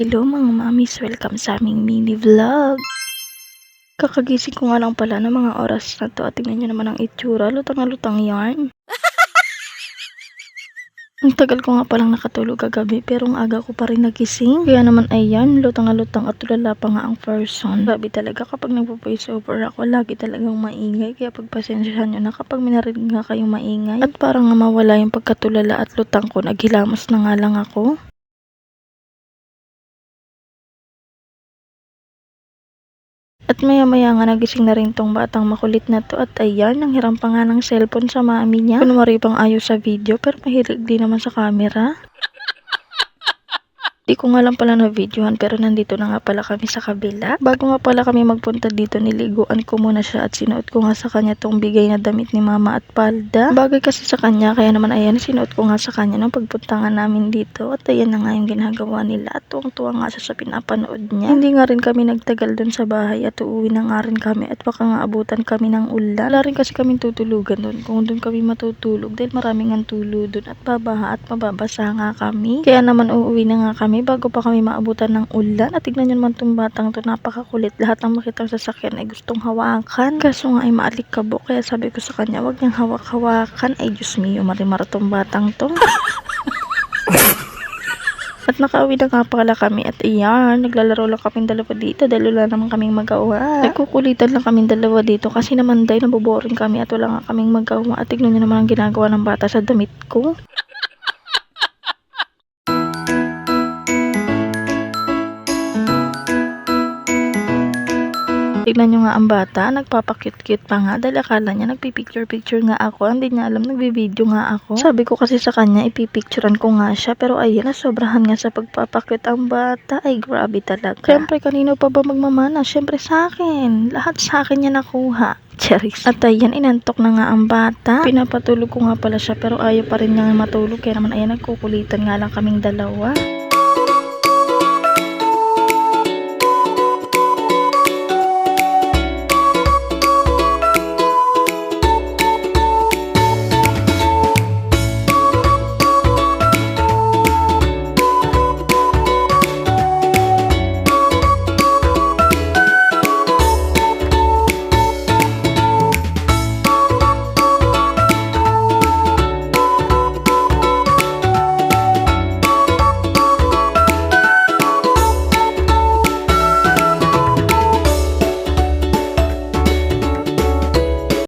Hello mga mamis, welcome sa aming mini vlog. Kakagising ko nga lang pala ng mga oras na to at tingnan nyo naman ang itsura, lutang na lutang yarn. Ang tagal ko nga palang nakatulog kagabi pero ang aga ko pa rin nagising. Kaya naman ayan, lutang na lutang at tulala pa nga ang person. Grabe talaga kapag nagpo-voice over ako, lagi talagang maingay. Kaya pagpasensyahan nyo na kapag minarinig nga kayong maingay. At parang nga mawala yung pagkatulala at lutang ko, naghilamos na nga lang ako. At maya-maya nga nagising na rin tong batang makulit na to at ayan, nanghiram pa nga ng cellphone sa mami niya. Kunwari pang ayos sa video pero mahilig din naman sa camera. Di ko nga lang pala na videohan pero nandito na nga pala kami sa kabila. Bago nga pala kami magpunta dito, niliguan ko muna siya at sinuot ko nga sa kanya tong bigay na damit ni mama at palda. Bagay kasi sa kanya, kaya naman ayan, sinuot ko nga sa kanya nung pagpunta nga namin dito. At ayan na nga yung ginagawa nila at tuwang-tuwa nga siya sa pinapanood niya. Hindi nga rin kami nagtagal dun sa bahay at uuwi na nga rin kami at baka nga abutan kami ng ulan. Wala rin kasi kami tutulugan dun kung dun kami matutulog dahil maraming ang tulo dun at babaha at mababasa nga kami. Kaya naman uuwi na nga kami bago pa kami maabutan ng ulan. At tignan nyo naman tong batang to, napakakulit. Lahat ng makitang sasakyan ay gustong hawakan. Kaso nga ay maalikabok. Kaya sabi ko sa kanya, wag niyang hawak-hawakan. Ay Diyos mio, marimar tong batang to. At nakauwi na nga pala kami at iyan, naglalaro lang kaming dalawa dito dahil wala naman kaming magawa. Nagkukulitan lang kaming dalawa dito kasi naman dahil naboboring kami at wala nga kaming magawa. At tignan nyo naman ang ginagawa ng bata sa damit ko. Tignan nyo nga ang bata, nagpapakit-cute pa nga dahil akala niya nagpipicture-picture nga ako. Hindi niya alam, nagbibideo nga ako. Sabi ko kasi sa kanya, ipipicturean ko nga siya. Pero ayun, nasobrahan nga sa pagpapakit ang bata. Ay, grabe talaga. Siyempre, kanino pa ba magmamana? Siyempre sa akin. Lahat sa akin niya nakuha. Charis. At ayan, inantok na nga ang bata. Pinapatulog ko nga pala siya pero ayaw pa rin niya matulog. Kaya naman ayan, nagkukulitan nga lang kaming dalawa.